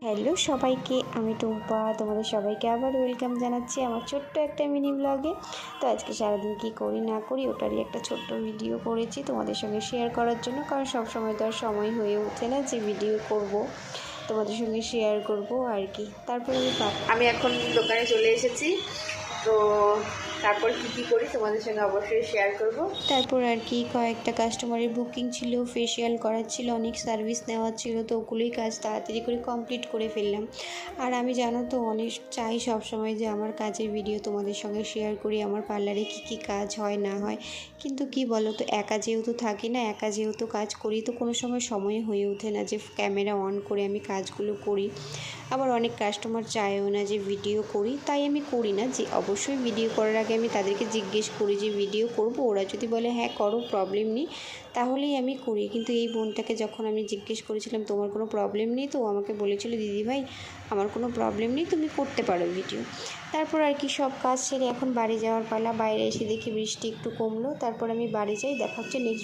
Hello সবাইকে, আমি টুম্পা। তোমাদের সবাইকে আবার ওয়েলকাম জানাচ্ছি আমার ছোট্ট একটা মিনি ব্লগে। তো আজকে সারাদিন কী করি না করি ওটারই একটা ছোট্ট ভিডিও করেছি তোমাদের সঙ্গে শেয়ার করার জন্য, কারণ সব সময় তো আর সময় হয়ে ওঠে না যে ভিডিও করব, তোমাদের সঙ্গে শেয়ার করব আর কি। তারপরে আমি এখন দোকানে চলে এসেছি, তো তারপর কী করি তোমাদের সঙ্গে অবশ্যই শেয়ার করব। তারপর আর কি কয়েকটা কাস্টমারের বুকিং ছিল, ফেসিয়াল করার ছিল, অনেক সার্ভিস নেওয়ার ছিল, তো ওগুলোই কাজ তাড়াতাড়ি করে কমপ্লিট করে ফেললাম। আর আমি জানো তো অনেক চাই সবসময় যে আমার কাজের ভিডিও তোমাদের সঙ্গে শেয়ার করি, আমার পার্লারে কী কাজ হয় না হয়, কিন্তু কি বলো তো, একা যেহেতু থাকি না, একা যেহেতু কাজ করি, তো কোনো সময় হয়ে ওঠে না যে ক্যামেরা অন করে আমি কাজগুলো করি। আবার অনেক কাস্টমার চায়ও না যে ভিডিও করি, তাই আমি করি না। যে অবশ্যই ভিডিও করার আগে আমি তাদেরকে জিজ্ঞেস করি যে ভিডিও করব, ওরা যদি বলে হ্যাঁ করো, প্রবলেম নেই, তাহলেই আমি করি। কিন্তু এই বোনটাকে যখন আমি জিজ্ঞেস করেছিলাম তোমার কোনো প্রবলেম নেই, তো আমাকে বলেছিল দিদিভাই আমার কোনো প্রবলেম নেই, তুমি করতে পারো ভিডিও। তারপর আর কি সব কাজ সেরে এখন বাড়ি যাওয়ার পালা। বাইরে এসে দেখি বৃষ্টি একটু কমলো, তারপর আমি বাড়ি যাই। দেখা হচ্ছে নেক্সট